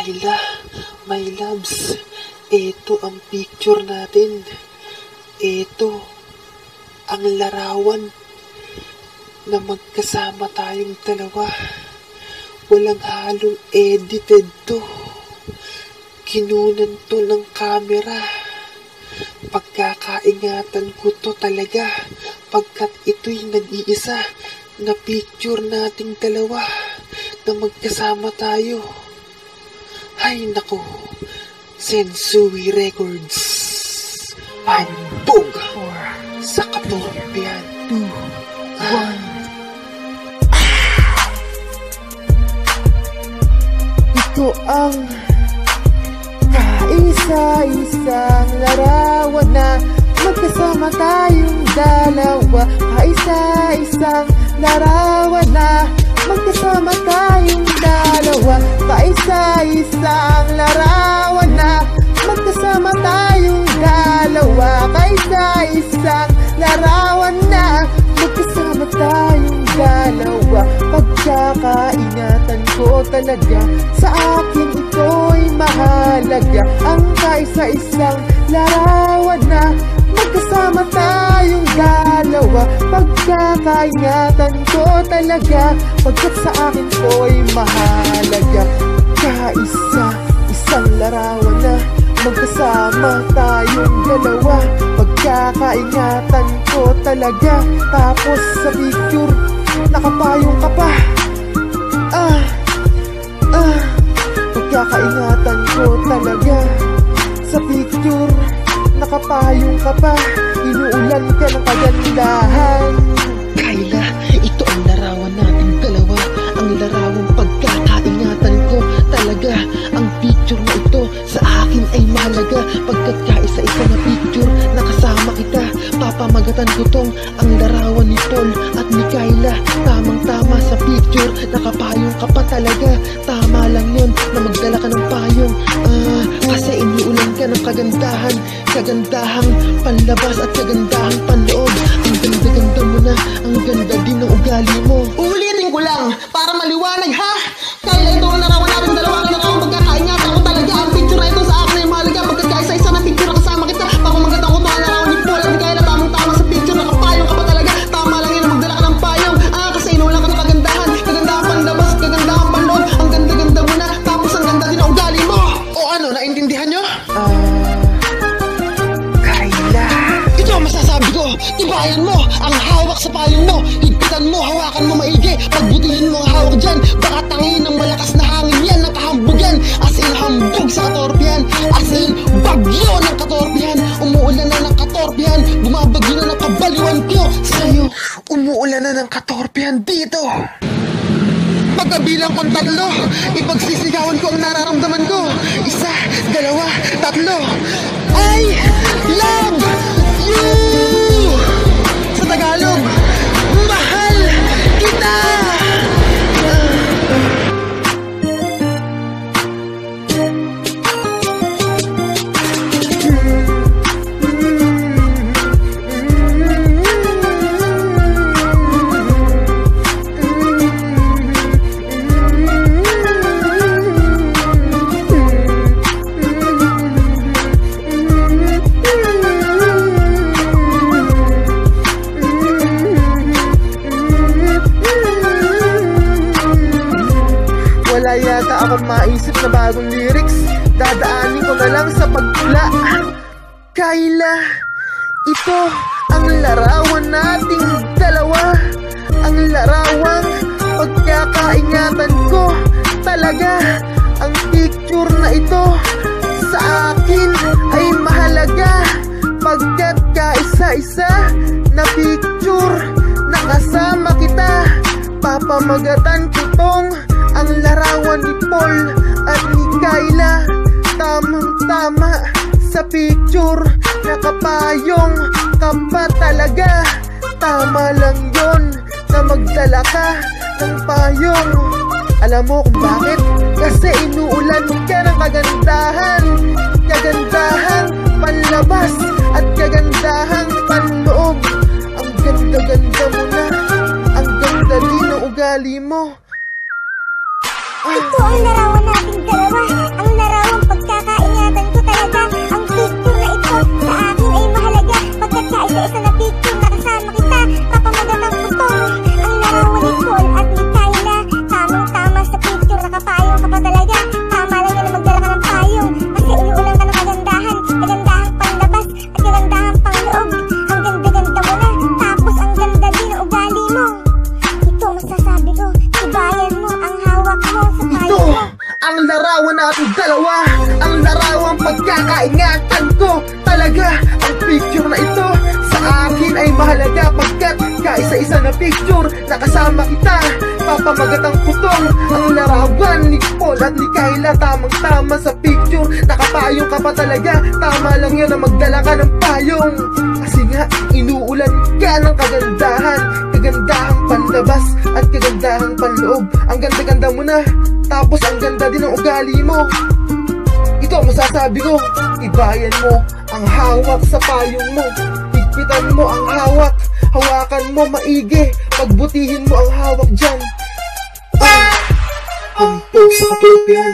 Kayla, my loves, ito ang picture natin. Ito ang larawan na magkasama tayong dalawa. Walang halong edited to. Kinunan to ng camera. Pagkakaingatan ko to talaga pagkat ito'y nag-iisa na picture nating dalawa na magkasama tayo. Ay nako, Sensui Records. Hambog sa katorpian. 2, 1. Ito ang kaisa-isang larawan na magkasama tayong dalawa. Kaisa-isang larawan na magkasama tayong dalawa. Kaisa-isang larawan na magkasama tayong dalawa. Kaisa-isang larawan na magkasama tayong dalawa. Pagkakaingatan ko talaga, sa akin ito'y mahalaga. Ang kaisa-isang larawan na magkasama tayong dalawa. Pagkakaingatan ko talaga, pagkat sa akin ko'y mahalaga. Kaisa-isang larawan na magkasama tayong dalawa. Pagkakaingatan ko talaga, tapos sa picture nakapayong ka pa. Pagkakaingatan ko talaga, sa picture nakapayong ka pa. Inuulan ka ng kagandahan. Kayla, ito ang larawan nating dalawa. Ang larawang pagkakaingatan ko talaga. Ang picture na ito sa akin ay mahalaga. Pagkat kaisa-isa na picture nakasama kita. Papamagatan ko tong ang larawan ni Paul at ni Kayla. Tamang-tama sa picture, nakapayong ka pa talaga. Tama lang yun na magdala ka ng payong. Kasi iniulan ka ng kagandahan. Kagandahang panlabas at kagandahang panloob. Ang ganda-ganda mo na, ang ganda din ng ugali mo. Uulitin ko lang para maliwanag ha. Kayla, ito ang larawan natin dalawa. Ang larawan pagkakaingatan ko talaga. Ang picture na ito sa akin ay mahalaga. Pagkat kaisa-isa na picture na kasama kita. Papamagatan ko ito ang larawan ni Paul at ni Kayla. Tamang-tama sa picture, nakapayong ka pa talaga. Tama lang yun na magdala ka ng payong. Kasi inulan ka ng kagandahan. Kagandahang panlabas, kagandahang panloob. Ang ganda-ganda mo na, tapos ang ganda din ang ugali mo. O ano, naintindihan nyo? Kayla, Ito ang masasabi ko. Tibayan mo ang hawak sa payong mo. Higpitan mo, hawakan mo maigi. Pagbutihin mo ang hawak dyan. Baka tangin ng malakas na hangin yan. Nakahambog yan. As in hambog sa katorpihan. As in bagyo ng katorpihan. Umuulan na ng katorpihan. Bumabagyo na ng kabaliwan ko sa'yo. umuulan na ng katorpihan dito. Pagkabilang kong 3, ipagsisigawan ko ang nararamdaman ko. 1, 2, 3. I love you! Sa Tagalog, mahal kita! Wala yata akong maisip na bagong lyrics. Dadaanin ko na lang sa pagtula. Kayla, ito ang larawan nating dalawa. Ang larawang pagkakaingatan ko talaga. Ang picture na ito sa akin ay mahalaga. Pagkat kaisa-isa na picture nakasama kita. Papamagatan ko tong ang larawan ni Paul at ni Kayla. Tamang-tama sa picture, nakapayong ka pa talaga. Tama lang yon na magdala ka ng payong. Alam mo kung bakit? Kasi inuulan ka ng kagandahan. Kagandahang panlabas at kagandahang panloob. Ang ganda-ganda mo na, ang ganda din ng ugali mo. Ito ang larawan nating dalawa. Ang larawang pagkakaingatan ko talaga. Ang picture na ito sa akin ay mahalaga. Pagkat kaisa-isa na picture na kasama kita, papamagatang putong. Ang larawan ni Paul at ni Kyla, tamang-tama sa picture. Nakapayong ka pa talaga. Tama lang yan na magdala ka ng payong. Kasi inuulan ka ng kagandahan. Kagandahang panlabas at kagandahang pangloob. Ang ganda-ganda mo na, tapos ang ganda din ang ugali mo. Ito masasabi ko, tibayan mo ang hawak mo sa Ito payong mo. ang larawan natin dalawa. Ang larawang pagkakaingatan ko talaga. Ang picture na ito sa akin ay mahalaga. Pagkat kaisa-isa na picture nakasama kita, papamagatang putong. Ang larawan ni Paul at ni Kyla, tamang-tama sa picture. Nakapayong ka pa talaga. Tama lang yun na magdala ka ng payong. Kasi nga inuulan ka ng kagandahan. Kagandahang panlabas at kagandahang panloob. Ang ganda-ganda mo na, tapos ang ganda din ang ugali mo. Ito ang masasabi ko, ibayan mo ang hawak sa payong mo. Higpitan mo ang hawak, hawakan mo maigi. Pagbutihin mo ang hawak dyan. Hampog sa kapilpihan.